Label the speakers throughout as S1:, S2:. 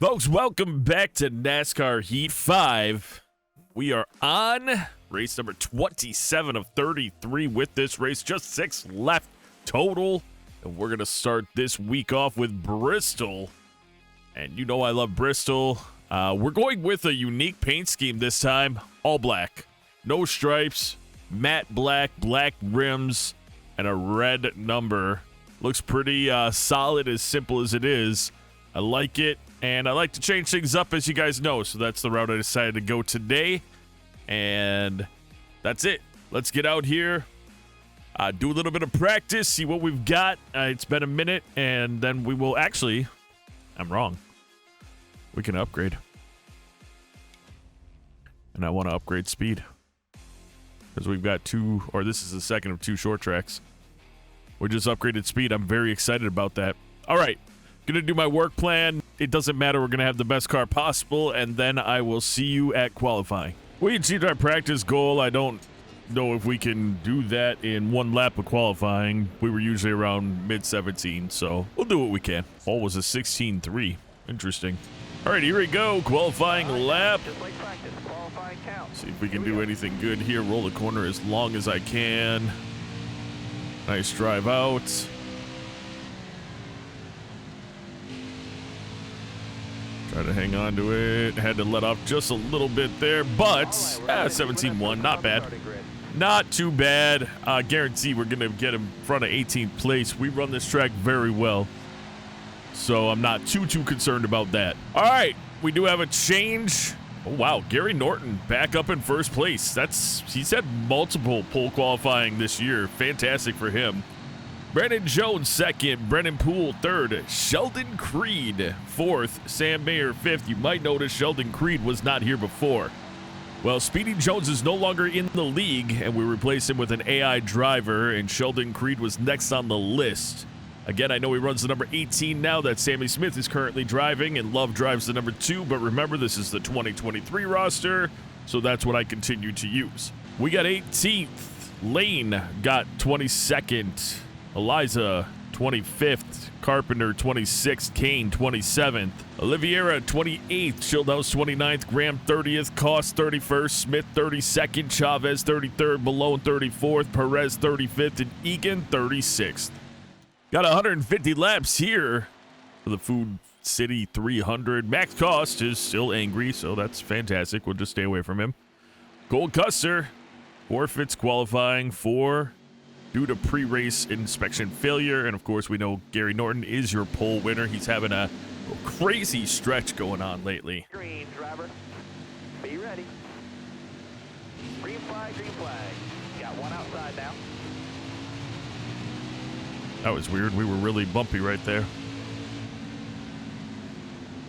S1: Folks, welcome back to NASCAR Heat 5. We are on race number 27 of 33 with this race. Just 6 left total. And we're going to start this week off with Bristol. And you know I love Bristol. We're going with a unique paint scheme this time. All black. No stripes. Matte black. Black rims. And a red number. Looks pretty solid, as simple as it is. I like it. And I like to change things up, as you guys know. So that's the route I decided to go today. And that's it. Let's get out here. Do a little bit of practice. See what we've got. It's been a minute. And then we will actually... I'm wrong. We can upgrade. And I want to upgrade speed. Because we've got two... Or this is the second of 2 short tracks. We just upgraded speed. I'm very excited about that. All right. Gonna do my work plan. It doesn't matter. We're gonna have the best car possible, and then I will see you at qualifying. We achieved our practice goal. I don't know if we can do that in 1 lap of qualifying. We were usually around mid-17, so we'll do what we can. All was a 16.3. Interesting. All right, here we go. Qualifying lap.
S2: Just like practice, qualifying count.
S1: See if we can do anything good here. Roll the corner as long as I can. Nice drive out. Try to hang on to it. Had to let off just a little bit there, but 17-1, not bad. Not too bad. Guarantee we're going to get in front of 18th place. We run this track very well, so I'm not too concerned about that. All right, we do have a change. Oh, wow, Gary Norton back up in first place. He's had multiple pole qualifying this year. Fantastic for him. Brandon Jones second, Brennan Poole third, Sheldon Creed fourth, Sam Mayer fifth. You might notice Sheldon Creed was not here before. Well, Speedy Jones is no longer in the league, and we replace him with an AI driver, and Sheldon Creed was next on the list. Again, I know he runs the number 18 now that Sammy Smith is currently driving, and Love drives the number 2, but remember, this is the 2023 roster, so that's what I continue to use. We got 18th. Lane got 22nd. Eliza, 25th. Carpenter, 26th. Kane, 27th. Oliveira, 28th. Schildhouse, 29th. Graham, 30th. Cost, 31st. Smith, 32nd. Chavez, 33rd. Malone, 34th. Perez, 35th. And Egan, 36th. Got 150 laps here for the Food City 300. Max Cost is still angry, so that's fantastic. We'll just stay away from him. Cole Custer forfeits qualifying due to pre-race inspection failure. And, of course, we know Gary Norton is your pole winner. He's having a crazy stretch going on lately.
S2: Green, driver. Be ready. Green flag, green flag. Got one outside now.
S1: That was weird. We were really bumpy right there.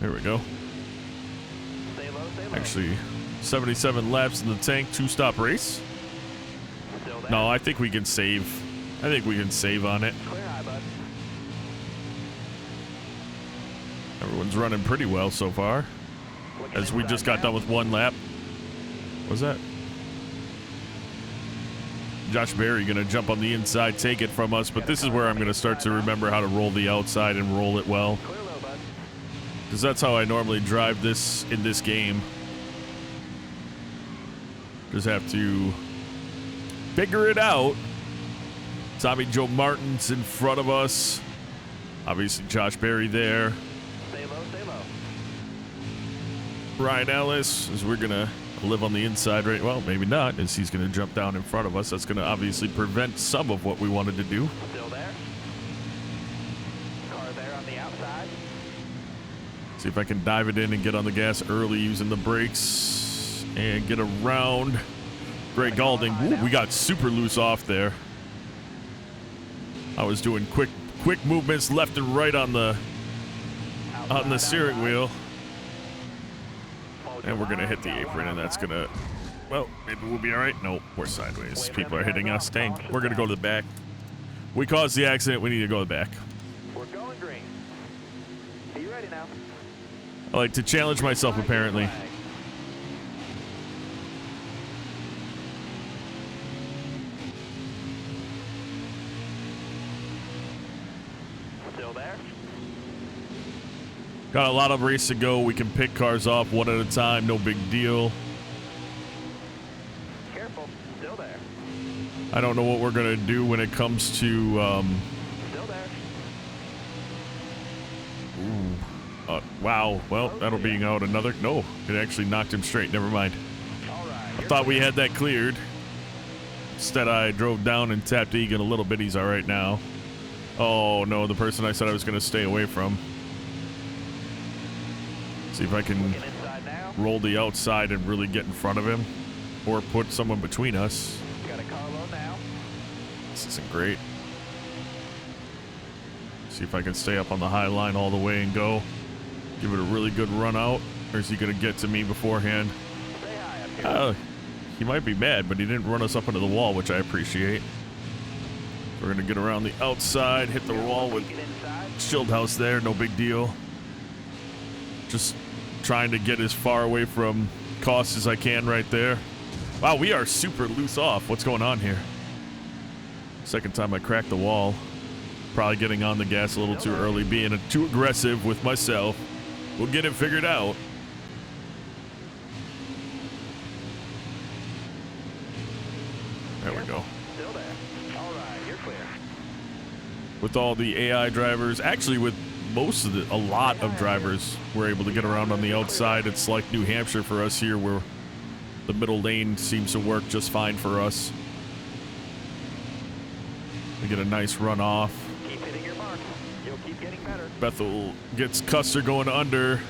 S1: There we go.
S2: Stay low, stay low.
S1: Actually, 77 laps in the tank, 2-stop race.
S2: Still there.
S1: No, I think we can save. I think we can save on it.
S2: Clear high, bud.
S1: Everyone's running pretty well so far.
S2: Looking
S1: As we
S2: inside
S1: just got
S2: now.
S1: done with 1 lap. What's that? Josh Berry going to jump on the inside, take it from us, but this is where I'm going to start to remember how to roll the outside and roll it well.
S2: Clear low, bud.
S1: Because that's how I normally drive this in this game. Just have to figure it out. Tommy Joe Martin's in front of us. Obviously, Josh Berry there.
S2: Stay low, stay low.
S1: Ryan Ellis, as we're going to live on the inside, right? Well, maybe not, as he's going to jump down in front of us. That's going to obviously prevent some of what we wanted to do.
S2: Still there. Car there on the outside.
S1: See if I can dive it in and get on the gas early using the brakes and get around Greg Galding. Ooh, we got super loose off there. I was doing quick movements left and right on the steering wheel. And we're going to hit the apron, and that's going to... Well, maybe we'll be all right. Nope, we're sideways. People are hitting us. Dang, we're going to go to the back. We caused the accident. We need to go to the back.
S2: We're going green. Be ready now.
S1: I like to challenge myself, apparently. Got a lot of race to go. We can pick cars off one at a time. No big deal.
S2: Careful. Still there.
S1: I don't know what we're going to do when it comes to...
S2: Still there.
S1: wow. Well, that'll be out another... No, it actually knocked him straight. Never mind.
S2: All right.
S1: I thought we had that cleared. Instead, I drove down and tapped Egan a little bit. He's all right now. Oh, no, the person I said I was going to stay away from. See if I can roll the outside and really get in front of him. Or put someone between us.
S2: Got a car low now.
S1: This isn't great. See if I can stay up on the high line all the way and go. Give it a really good run out. Or is he going to get to me beforehand?
S2: Stay high up here.
S1: He might be mad, but he didn't run us up into the wall, which I appreciate. We're going to get around the outside, hit the wall with shield house there. No big deal. Just trying to get as far away from cost as I can right there. Wow, we are super loose off. What's going on here? Second time I cracked the wall. Probably getting on the gas a little too early, being too aggressive with myself. We'll get it figured out. There we go.
S2: Still there. All right, you're clear.
S1: With all the AI drivers, actually with a lot of drivers, we're able to get around on the outside. It's like New Hampshire for us here, where the middle lane seems to work just fine for us. We get a nice run off.
S2: Keep hitting your mark. You'll keep getting better.
S1: Bethel gets Custer going under.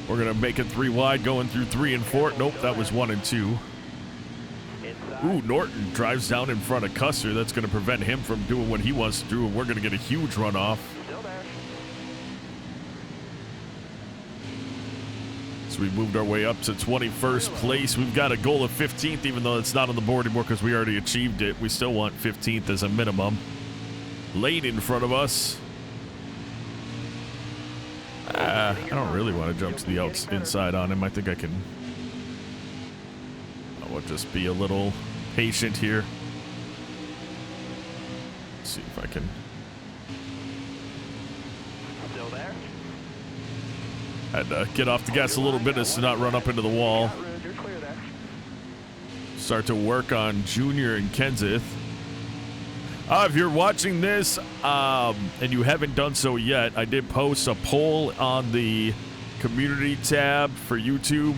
S1: We're gonna make it 3 wide, going through 3 and 4. Nope, that was 1 and 2. Ooh, Norton drives down in front of Custer. That's going to prevent him from doing what he wants to do, and we're going to get a huge runoff.
S2: Still there.
S1: So we moved our way up to 21st place. We've got a goal of 15th, even though it's not on the board anymore because we already achieved it. We still want 15th as a minimum. Lane in front of us. I don't really want to jump to the inside on him. I think I can... I'll just be a little patient here. Let's see if I can...
S2: Still there.
S1: Had to get off the gas a little bit as to not run up into the wall.
S2: You're clear there.
S1: Start to work on Junior and Kenseth. If you're watching this and you haven't done so yet, I did post a poll on the community tab for YouTube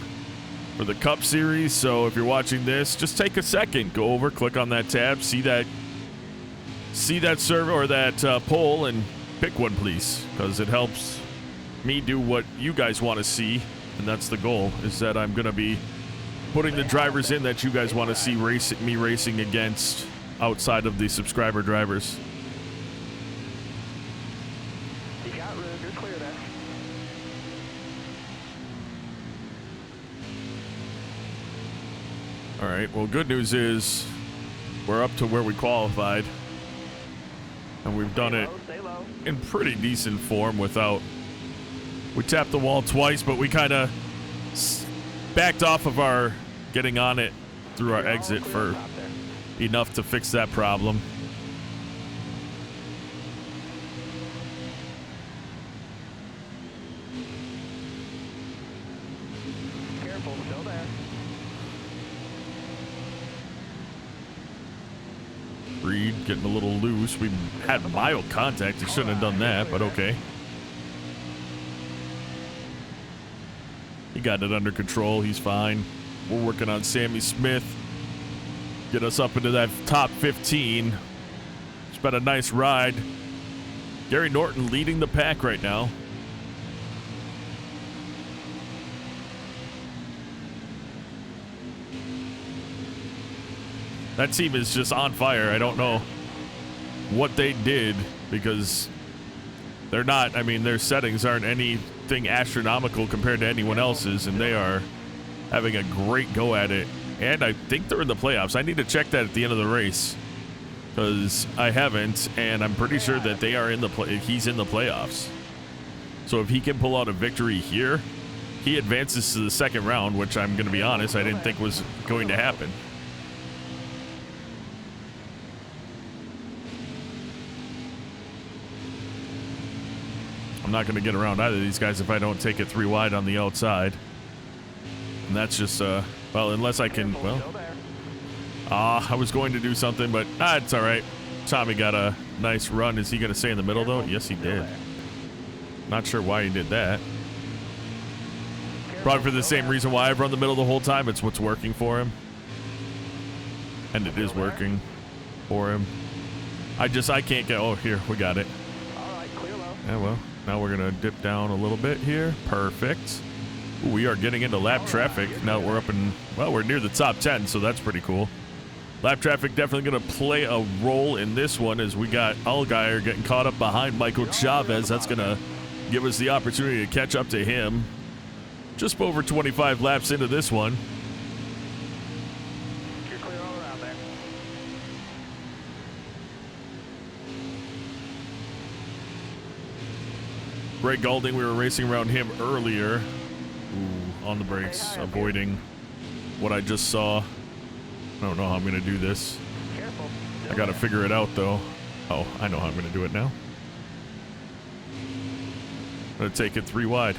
S1: for the Cup Series. So if you're watching this, just take a second, go over, click on that tab, see that survey or that poll, and pick one, please, because it helps me do what you guys want to see, and that's the goal. Is that I'm gonna be putting the drivers in that you guys want to see me racing against outside of the subscriber drivers.
S2: You got room. You're clear there.
S1: All right, well, good news is we're up to where we qualified, and we've done it
S2: Stay low.
S1: in pretty decent form without... We tapped the wall twice, but we kind of backed off of our getting on it through our exit for enough to fix that problem.
S2: Careful. Still there.
S1: Reed getting a little loose. We had mild contact. He shouldn't have done that, but okay. He got it under control. He's fine. We're working on Sammy Smith. Get us up into that top 15. It's been a nice ride. Gary Norton leading the pack right now. That team is just on fire. I don't know what they did because they're not, I mean, their settings aren't anything astronomical compared to anyone else's, and they are having a great go at it. And I think they're in the playoffs. I need to check that at the end of the race because I haven't, and I'm pretty sure that they are in the he's in the playoffs. So if he can pull out a victory here, he advances to the second round, which I'm going to be honest, I didn't think was going to happen. I'm not going to get around either of these guys if I don't take it 3 wide on the outside. And that's just, well, unless I can, well, I was going to do something, but it's all right. Tommy got a nice run. Is he going to stay in the middle, though? Yes, he did. Not sure why he did that. Probably for the same reason why I've run the middle the whole time. It's what's working for him. And it is working for him. I can't get, oh, here, we got it. Yeah, well, now we're going to dip down a little bit here. Perfect. Ooh, we are getting into lap traffic. Now we're up in, well, we're near the top 10, so that's pretty cool. Lap traffic definitely going to play a role in this one as we got Allgaier getting caught up behind Michael Chavez. That's going to give us the opportunity to catch up to him. Just over 25 laps into this one.
S2: You're clear all around there.
S1: Greg Galding, we were racing around him earlier. Ooh, on the brakes, avoiding what I just saw. I don't know how I'm going to do this.
S2: Careful.
S1: I got to figure it out, though. Oh, I know how I'm going to do it now. I'm going to take it 3 wide.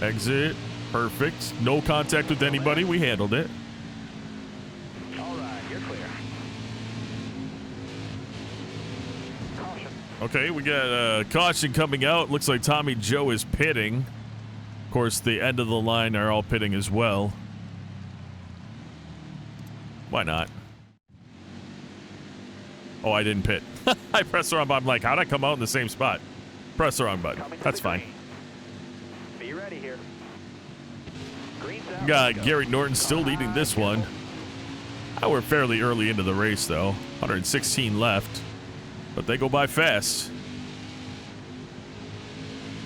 S1: Exit. Perfect. No contact with anybody. We handled it.
S2: All right, you're clear. Caution.
S1: Okay, we got a caution coming out. Looks like Tommy Joe is pitting. Of course, the end of the line are all pitting as well. Why not? Oh, I didn't pit. I pressed the wrong button. I'm like, how'd I come out in the same spot? Press the wrong button. That's fine.
S2: Be ready here. Green's out.
S1: Got Gary Norton still leading this one. We're fairly early into the race, though. 116 left. But they go by fast.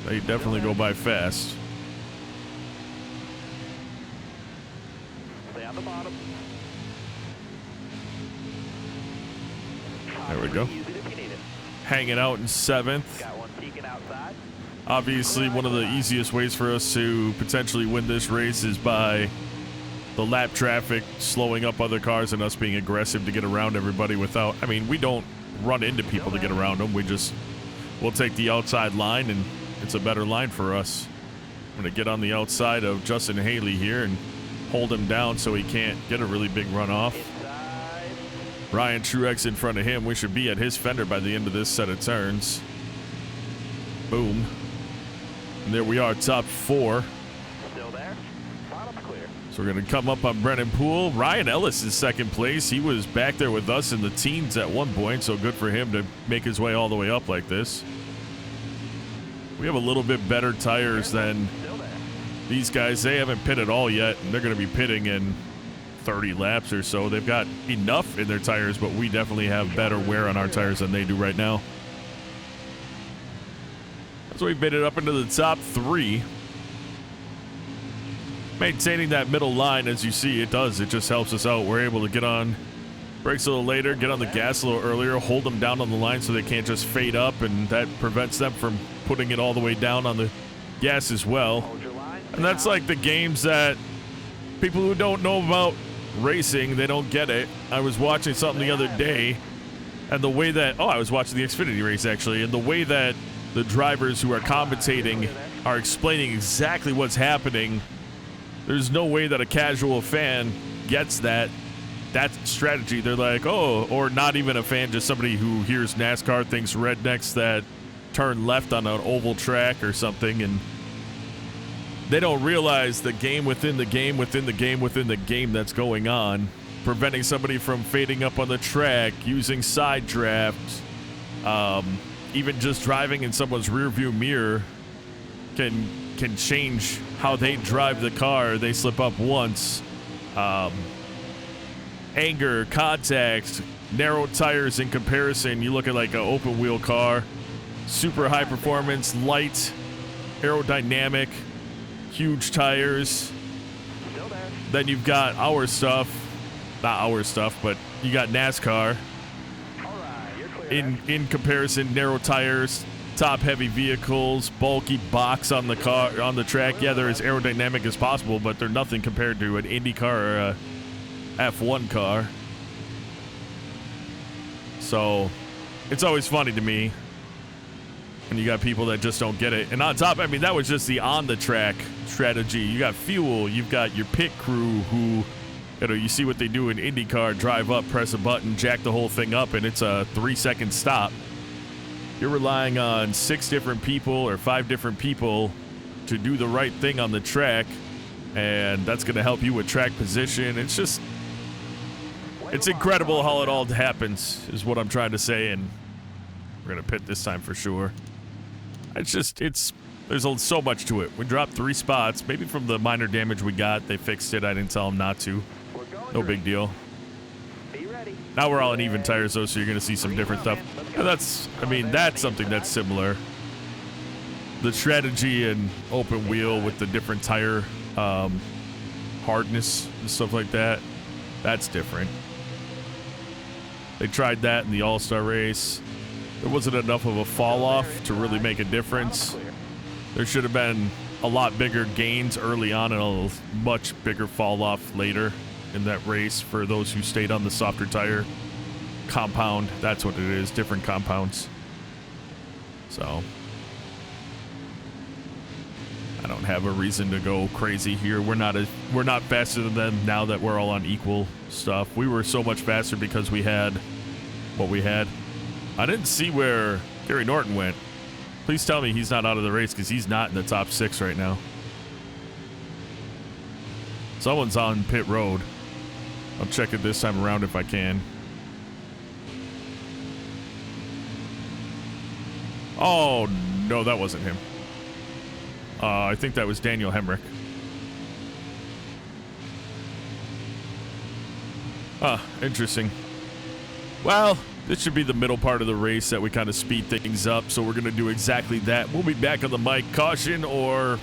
S1: They definitely go by fast.
S2: Stay on the bottom.
S1: There we go.
S2: Use it if you need it.
S1: Hanging out in 7th.
S2: Got one peeking outside.
S1: Obviously, one of the easiest ways for us to potentially win this race is by the lap traffic slowing up other cars and us being aggressive to get around everybody without, I mean, we don't run into people to get around them. We'll take the outside line, and it's a better line for us. I'm going to get on the outside of Justin Haley here and hold him down so he can't get a really big runoff. Ryan Truex in front of him. We should be at his fender by the end of this set of turns. Boom. And there we are, top 4.
S2: Still there. Bottom's clear.
S1: So we're going to come up on Brennan Poole. Ryan Ellis is 2nd place. He was back there with us in the teens at one point, so good for him to make his way all the way up like this. We have a little bit better tires than these guys. They haven't pitted all yet, and they're going to be pitting in 30 laps or so. They've got enough in their tires, but we definitely have better wear on our tires than they do right now. So we've made it up into the top 3. Maintaining that middle line, as you see, it just helps us out. We're able to get on brakes a little later, get on the gas a little earlier, hold them down on the line so they can't just fade up, and that prevents them from putting it all the way down on the gas as well. And that's like the games that people who don't know about racing, they don't get it. I was watching something the other day, and the way that, I was watching the Xfinity race actually, and the way that the drivers who are commentating are explaining exactly what's happening, there's no way that a casual fan gets that strategy. They're like, oh, or not even a fan, just somebody who hears NASCAR thinks rednecks that turn left on an oval track or something, and they don't realize the game within the game within the game within the game that's going on, preventing somebody from fading up on the track, using side draft, even just driving in someone's rearview mirror can change how they drive the car. They slip up once. Anger, contact, narrow tires in comparison. You look at like an open wheel car, super high performance, light, aerodynamic, huge tires. Then you've got our stuff, not our stuff, but you got NASCAR. In comparison, narrow tires, top heavy vehicles, bulky box on the car, on the track. Yeah, they're as aerodynamic as possible, but they're nothing compared to an Indy car or a F1 car. So it's always funny to me. And you got people that just don't get it. And on top, I mean, that was just the on-the-track strategy. You got fuel. You've got your pit crew who, you know, you see what they do in IndyCar, drive up, press a button, jack the whole thing up, and it's a 3-second stop. You're relying on 6 different people or 5 different people to do the right thing on the track, and that's going to help you with track position. It's just, it's incredible how it all happens, is what I'm trying to say, and we're going to pit this time for sure. It's just, there's so much to it. We dropped 3 spots, maybe from the minor damage we got. They fixed it. I didn't tell them not to. No big deal. Now we're all on even tires, though, so you're going to see some different stuff. And that's, I mean, that's something that's similar. The strategy and open wheel with the different tire hardness and stuff like that, that's different. They tried that in the All-Star race. There wasn't enough of a fall off to really make a difference. There should have been a lot bigger gains early on and a much bigger fall off later in that race for those who stayed on the softer tire compound. That's what it is, different compounds. So I don't have a reason to go crazy here. We're not faster than them now that we're all on equal stuff. We were so much faster because we had what we had. I didn't see where Gary Norton went. Please tell me he's not out of the race, because he's not in the top 6 right now. Someone's on pit road. I'll check it this time around if I can. Oh, no, that wasn't him. I think that was Daniel Hemrick. Interesting. Well, this should be the middle part of the race that we kind of speed things up, so we're going to do exactly that. We'll be back on the mic, caution, or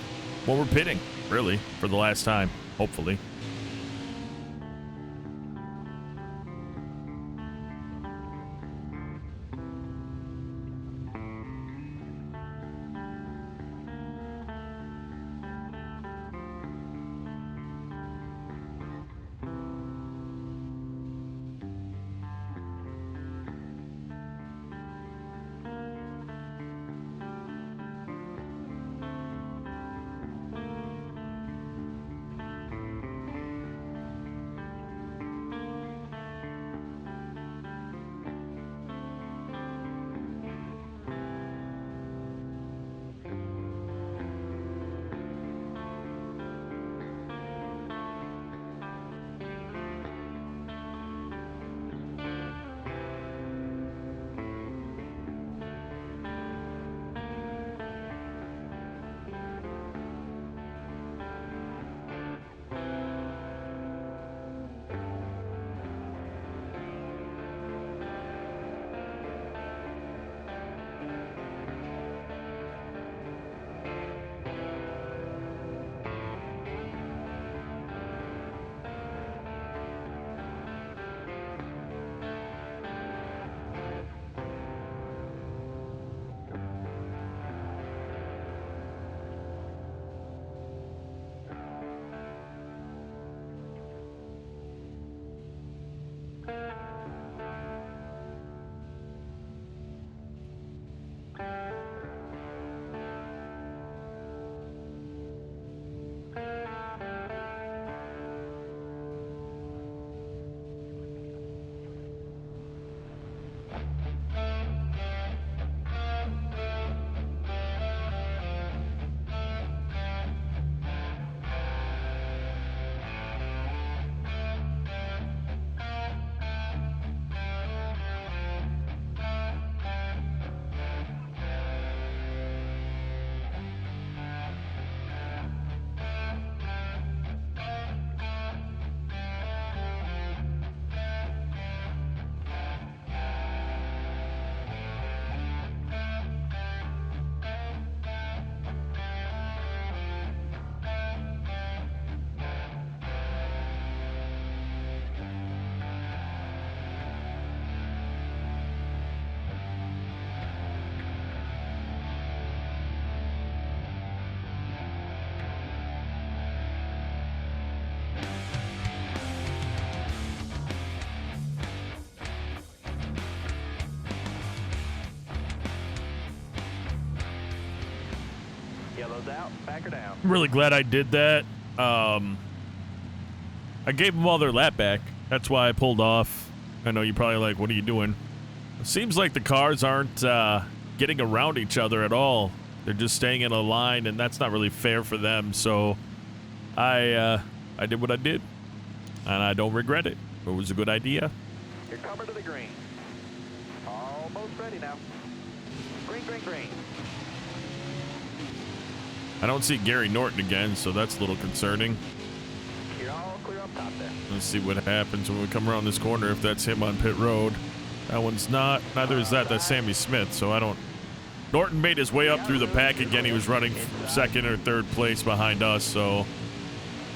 S1: when we're pitting, really, for the last time, hopefully.
S2: Yellow's out. Back her down.
S1: I'm really glad I did that. I gave them all their lap back. That's why I pulled off. I know you're probably like, what are you doing? It seems like the cars aren't getting around each other at all. They're just staying in a line, and that's not really fair for them. So I did what I did, and I don't regret it. It was a good idea.
S2: You're covered to the green. Almost ready now. Green, green, green.
S1: I don't see Gary Norton again, so that's a little concerning.
S2: You're all clear up top there.
S1: Let's see what happens when we come around this corner, if that's him on pit road. That one's not. Neither is that. That's Sammy Smith, so I don't... Norton made his way up through the pack again. He was running second or third place behind us, so...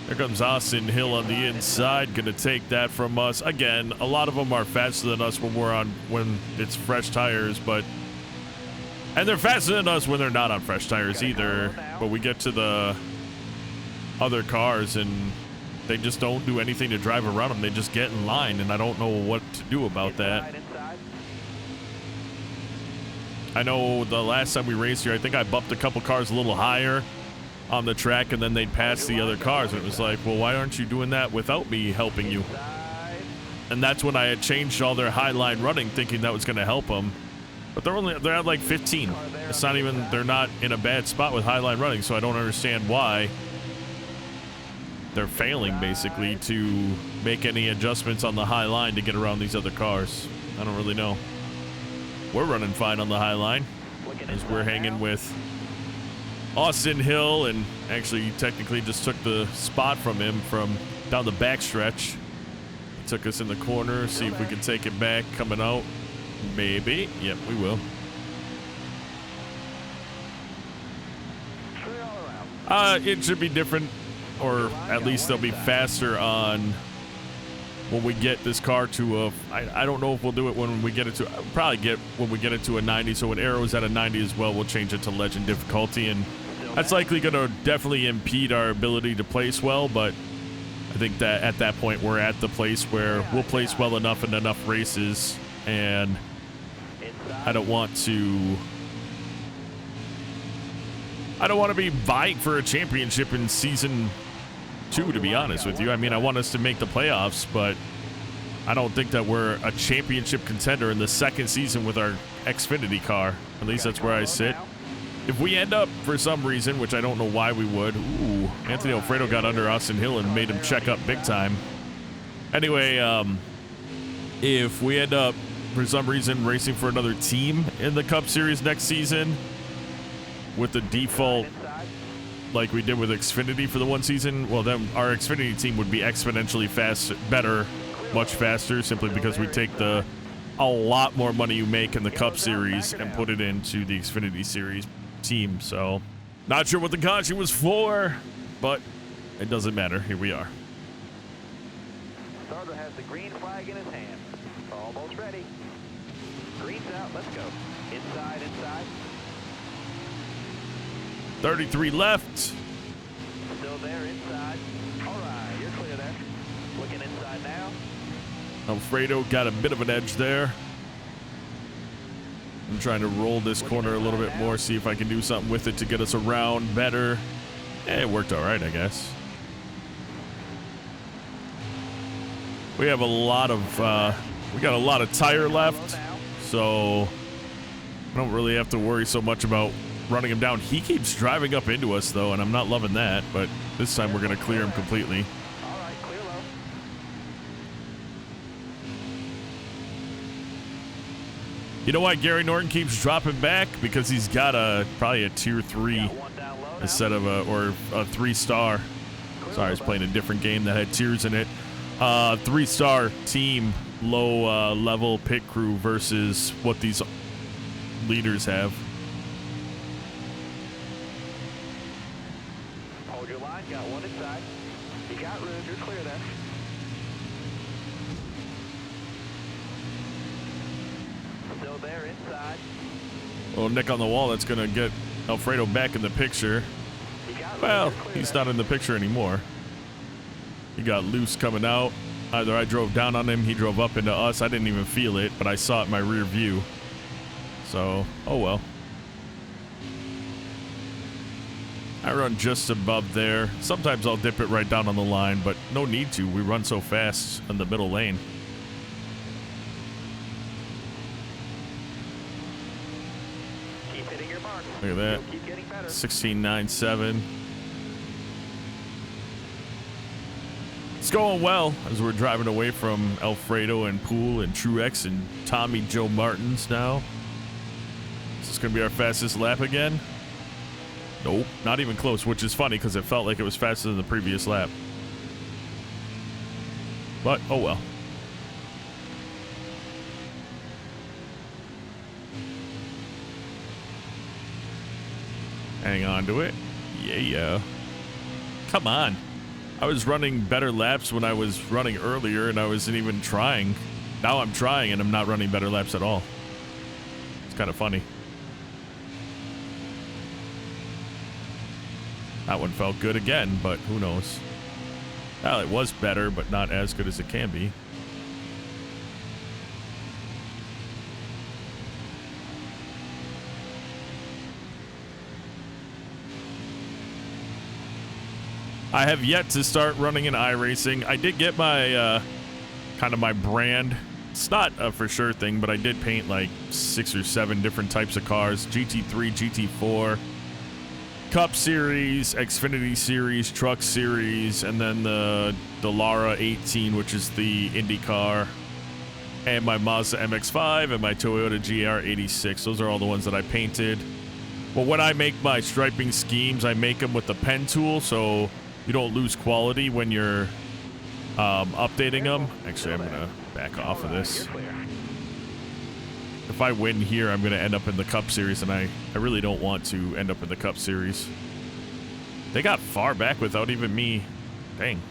S1: There comes Austin Hill on the inside, gonna take that from us. Again, a lot of them are faster than us when it's fresh tires, but... And they're faster than us when they're not on fresh tires either. But we get to the other cars and they just don't do anything to drive around them. They just get in line, and I don't know what to do about that. I know the last time we raced here, I think I bumped a couple cars a little higher on the track, and then they'd pass the other cars. And it was like, well, why aren't you doing that without me helping you? And that's when I had changed all their high line running, thinking that was going to help them. But they're at like 15. It's not even, they're not in a bad spot with high line running, so I don't understand why they're failing basically to make any adjustments on the high line to get around these other cars. I don't really know. We're running fine on the high line as we're hanging with Austin Hill, and actually technically just took the spot from him from down the backstretch. He took us in the corner. See if we can take it back coming out. Maybe. Yep, we will. It should be different, or at least they'll be faster on when we get this car to a... I don't know if we'll do it when we get it to... I'll probably get when we get it to a 90. So when Arrow's at a 90 as well, we'll change it to Legend difficulty, and that's likely going to definitely impede our ability to place well, but I think that at that point we're at the place where we'll place well enough in enough races, and I don't want to be vying for a championship in season 2, to be honest with you. I mean, I want us to make the playoffs, but I don't think that we're a championship contender in the second season with our Xfinity car. At least that's where I sit. If we end up, for some reason, which I don't know why we would... Ooh, Anthony Alfredo got under Austin Hill and made him check up big time. Anyway, if we end up, for some reason, racing for another team in the Cup Series next season with the default, like we did with Xfinity for the one season, well, then our Xfinity team would be exponentially better, much faster, simply because we take a lot more money you make in the Cup Series and put it into the Xfinity Series team. So, not sure what the caution was for, but it doesn't matter. Here we are.
S2: Starter has the green flag in his hand. Almost ready. Green's out. Let's go. Inside, inside.
S1: 33 left.
S2: Still there, inside. All right, you're clear there. Looking inside now.
S1: Alfredo got a bit of an edge there. I'm trying to roll this corner a little bit more, see if I can do something with it to get us around better. It worked all right, I guess. We have a lot of, we got a lot of tire left, so I don't really have to worry so much about running him down. He keeps driving up into us, though, and I'm not loving that, but this time we're going to clear him completely.
S2: All right, clear low.
S1: You know why Gary Norton keeps dropping back? Because he's got probably a tier 3 instead of a 3-star. Sorry, I was playing a different game that had tiers in it. 3-star team, low level pit crew versus what these leaders have.
S2: Hold your line, got one inside. You got room, you're clear there. Still there, inside.
S1: Well, Nick on the wall, that's going to get Alfredo back in the picture. Well, he's not in the picture anymore. He got loose coming out. Either I drove down on him, he drove up into us. I didn't even feel it, but I saw it in my rear view. So, oh well. I run just above there. Sometimes I'll dip it right down on the line, but no need to. We run so fast in the middle lane.
S2: Keep hitting your mark.
S1: Look at that.
S2: You'll keep getting better.
S1: 16.97. It's going well as we're driving away from Alfredo and Poole and Truex and Tommy Joe Martins now. Is this going to be our fastest lap again? Nope, not even close, which is funny because it felt like it was faster than the previous lap. But, oh well. Hang on to it. Yeah. Come on. I was running better laps when I was running earlier and I wasn't even trying. Now I'm trying and I'm not running better laps at all. It's kind of funny. That one felt good again, but who knows? Well, it was better, but not as good as it can be. I have yet to start running in iRacing. I did get my, kind of my brand. It's not a for sure thing, but I did paint like 6 or 7 different types of cars. GT3, GT4, Cup Series, Xfinity Series, Truck Series, and then the Lara 18, which is the Indy car, and my Mazda MX-5 and my Toyota GR86. Those are all the ones that I painted. But when I make my striping schemes, I make them with the pen tool, so you don't lose quality when you're updating them. Actually, I'm going to back off of this. If I win here, I'm going to end up in the Cup Series, and I really don't want to end up in the Cup Series. They got far back without even me. Dang.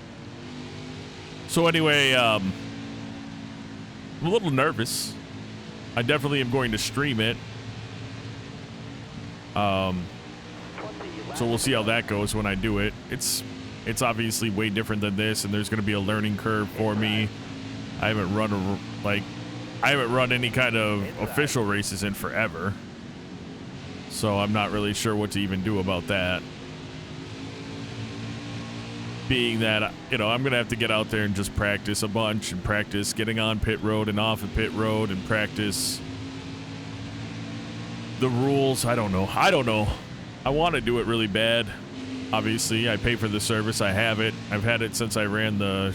S1: So anyway, I'm a little nervous. I definitely am going to stream it. So we'll see how that goes when I do it. It's obviously way different than this, and there's going to be a learning curve for me. I haven't run any kind of official races in forever, so I'm not really sure what to even do about that. Being that, you know, I'm going to have to get out there and just practice a bunch and practice getting on pit road and off of pit road and practice the rules. I don't know. I want to do it really bad. Obviously, I pay for the service. I have it. I've had it since I ran the,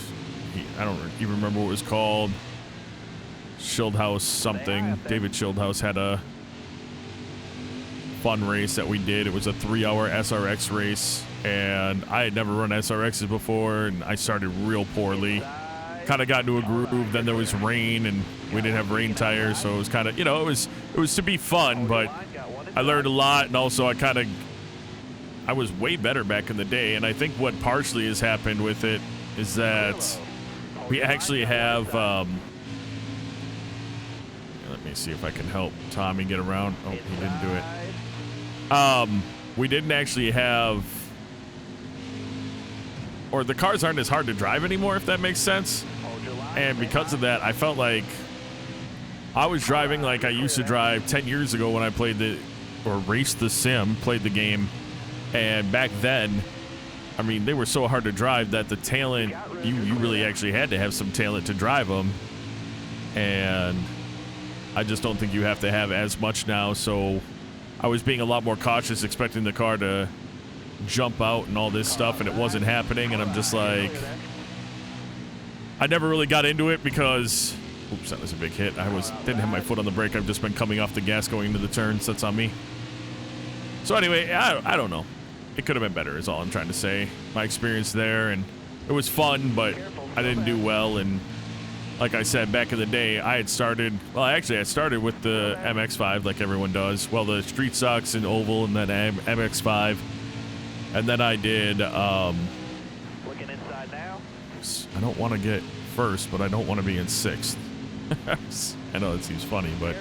S1: I don't even remember what it was called. Schildhouse something. David Schildhouse had a fun race that we did. It was a 3-hour SRX race, and I had never run SRXs before, and I started real poorly. Kind of got into a groove. Then there was rain, and we didn't have rain tires, so it was kind of, you know, it was to be fun, but I learned a lot, and also I was way better back in the day, and I think what partially has happened with it is that we actually have, let me see if I can help Tommy get around. Oh, he didn't do it. We didn't actually have, or the cars aren't as hard to drive anymore, if that makes sense. And because of that, I felt like I was driving like I used to drive 10 years ago when I played raced the sim, played the game. And back then, I mean, they were so hard to drive that the talent, you really actually had to have some talent to drive them. And I just don't think you have to have as much now. So I was being a lot more cautious, expecting the car to jump out and all this stuff, and it wasn't happening. And I'm just like, I never really got into it because, oops, that was a big hit. Didn't have my foot on the brake. I've just been coming off the gas going into the turns. That's on me. So anyway, I don't know. It could have been better is all I'm trying to say. My experience there, and it was fun, but I didn't do well. And like I said, back in the day, I started with the MX-5 like everyone does. Well, the Street Stocks and Oval, and then MX-5. And then I did,
S2: Looking inside now.
S1: I don't want to get first, but I don't want to be in 6th. I know it seems funny, but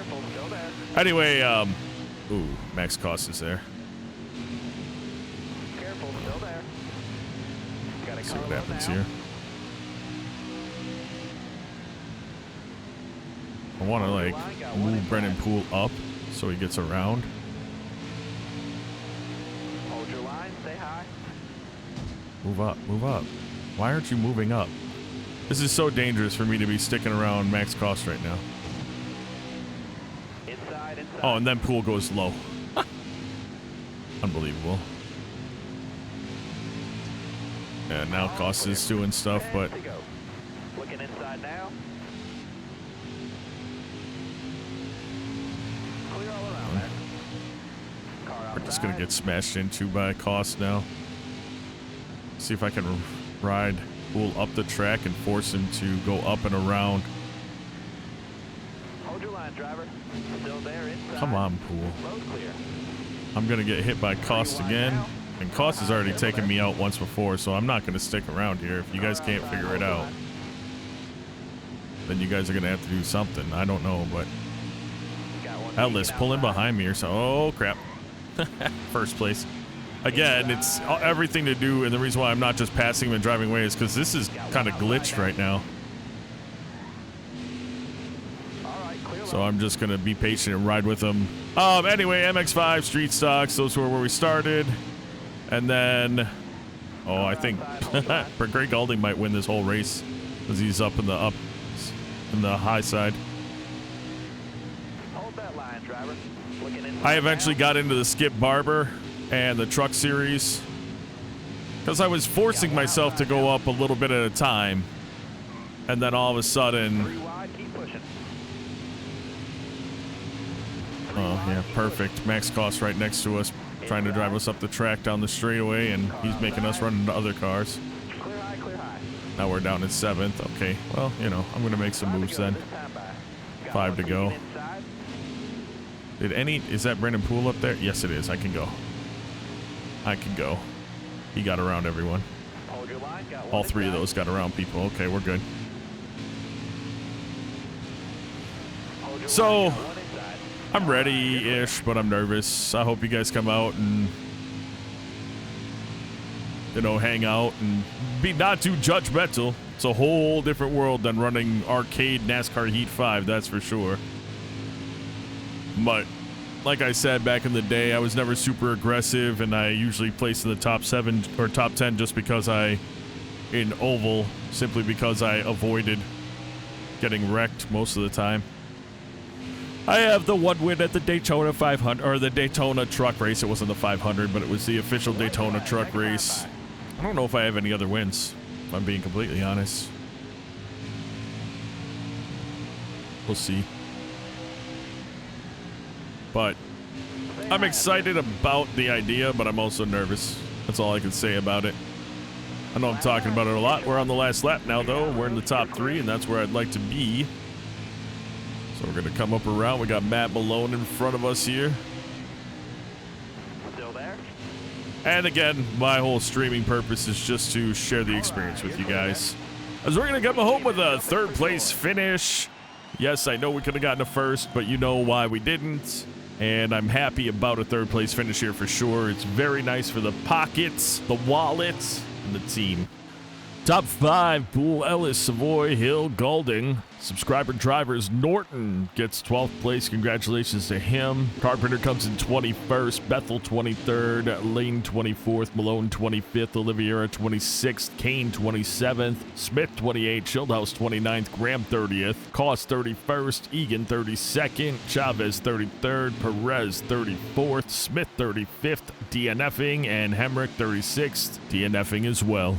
S1: anyway, ooh, Max Cost is there.
S2: Careful, still there.
S1: See what happens here. I want to like move Brennan Poole up so he gets around.
S2: Hold your line, stay high.
S1: Move up, move up. Why aren't you moving up? This is so dangerous for me to be sticking around max cost right now.
S2: Inside.
S1: Oh, and then pool goes low. Unbelievable. And now cost is doing stuff, but
S2: Looking inside now. Clear all around there. Car
S1: we're just gonna
S2: outside.
S1: get smashed into by cost now. See if I can ride pool up the track and force him to go up and around.
S2: Hold your line, driver. Still there inside.
S1: Come on, pool.
S2: Road clear.
S1: I'm gonna get hit by cost again. And cost has already taken me out once before, so I'm not gonna stick around here. If you guys can't figure it out, then you guys are gonna have to do something. I don't know, but Atlas, pull in behind me or so. Oh crap. First place. Again, it's everything to do, and the reason why I'm not just passing him and driving away is because this is kind of glitched right now. So I'm just gonna be patient and ride with him. Anyway, MX5 street stocks, those were where we started. And then, oh, I think Greg Gaulding might win this whole race because he's up in the high side.
S2: Hold that line, driver. Looking inside
S1: I eventually
S2: now.
S1: got into the Skip Barber and the truck series because I was forcing myself to go up a little bit at a time, and then all of a sudden,
S2: 3 wide, keep pushing.
S1: oh yeah, perfect. Max cost right next to us, trying to drive us up the track down the straightaway, and he's making us run into other cars.
S2: Clear high, clear high.
S1: Now we're down in 7th. Okay, well, you know, I'm gonna make some moves then. 5 to go. Did is that Brandon Poole up there? Yes, it is. I can go. I can go. He got around everyone.
S2: Hold your line, got
S1: All
S2: one
S1: 3 of
S2: inside.
S1: those got around people. Okay, we're good.
S2: Hold your
S1: So,
S2: line, got one inside.
S1: I'm ready-ish, but I'm nervous. I hope you guys come out and, you know, hang out and be not too judgmental. It's a whole different world than running arcade NASCAR Heat 5, that's for sure. But like I said back in the day, I was never super aggressive, and I usually place in the top 7 or top 10 just because in oval, simply because I avoided getting wrecked most of the time. I have the one win at the Daytona 500, or the Daytona truck race. It wasn't the 500, but it was the official Daytona truck race. I don't know if I have any other wins, if I'm being completely honest. We'll see. But I'm excited about the idea, but I'm also nervous. That's all I can say about it. I know I'm talking about it a lot. We're on the last lap now, though. We're in the top 3, and that's where I'd like to be. So we're going to come up around. We got Matt Malone in front of us here.
S2: Still there?
S1: And again, my whole streaming purpose is just to share the experience with you guys. As we're going to come home with a 3rd place finish. Yes, I know we could have gotten a 1st, but you know why we didn't. And I'm happy about a 3rd place finish here for sure. It's very nice for the pockets, the wallets, and the team. Top 5, Poole, Ellis, Savoy, Hill, Gaulding. Subscriber drivers, Norton gets 12th place. Congratulations to him. Carpenter comes in 21st. Bethel 23rd. Lane 24th. Malone 25th. Oliveira 26th. Kane 27th. Smith 28th. Schildhouse 29th. Graham 30th. Cost 31st. Egan 32nd. Chavez 33rd. Perez 34th. Smith 35th. DNFing. And Hemrick 36th. DNFing as well.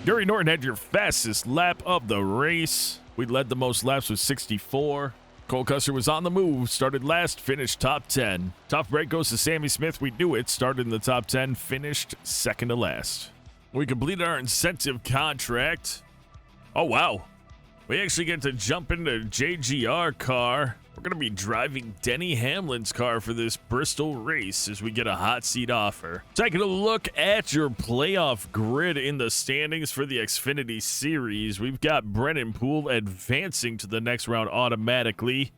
S1: Gary Norton had your fastest lap of the race. We led the most laps with 64. Cole Custer was on the move, started last, finished top 10. Top break goes to Sammy Smith. We knew it, started in the top 10, finished second to last. We completed our incentive contract. Oh, wow. We actually get to jump into JGR car. We're going to be driving Denny Hamlin's car for this Bristol race as we get a hot seat offer. Taking a look at your playoff grid in the standings for the Xfinity Series, we've got Brennan Poole advancing to the next round automatically.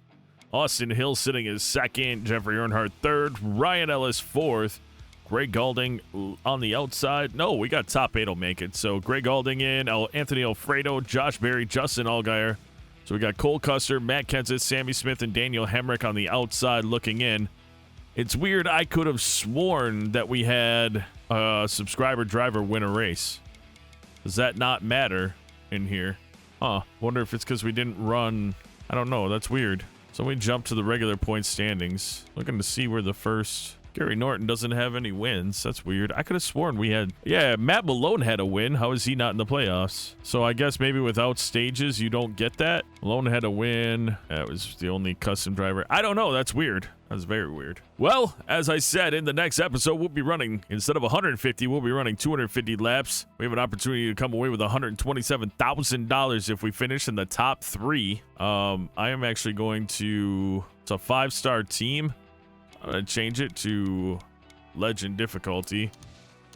S1: Austin Hill sitting as 2nd, Jeffrey Earnhardt 3rd, Ryan Ellis 4th, Greg Gaulding on the outside. No, we got top 8 will make it. So Greg Gaulding in, Anthony Alfredo, Josh Berry, Justin Allgaier. So we got Cole Custer, Matt Kenseth, Sammy Smith, and Daniel Hemrick on the outside looking in. It's weird. I could have sworn that we had a subscriber driver win a race. Does that not matter in here? Huh. Wonder if it's because we didn't run. I don't know. That's weird. So we jump to the regular point standings. Looking to see where the first... Gary Norton doesn't have any wins. That's weird. I could have sworn we had... Yeah, Matt Malone had a win. How is he not in the playoffs? So I guess maybe without stages, you don't get that. Malone had a win. That was the only custom driver. I don't know. That's weird. That's very weird. Well, as I said, in the next episode, we'll be running, instead of 150, we'll be running 250 laps. We have an opportunity to come away with $127,000 if we finish in the top 3. I am actually going to... It's a 5-star team. I'm going to change it to legend difficulty.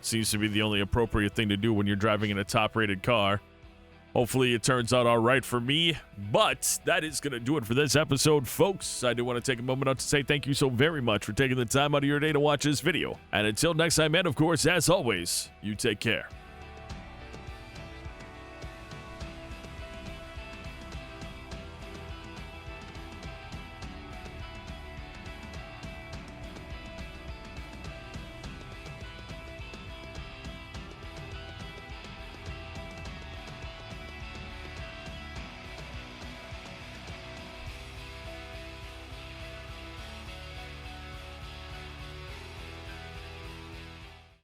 S1: Seems to be the only appropriate thing to do when you're driving in a top-rated car. Hopefully it turns out all right for me. But that is going to do it for this episode, folks. I do want to take a moment out to say thank you so very much for taking the time out of your day to watch this video. And until next time, and of course, as always, you take care.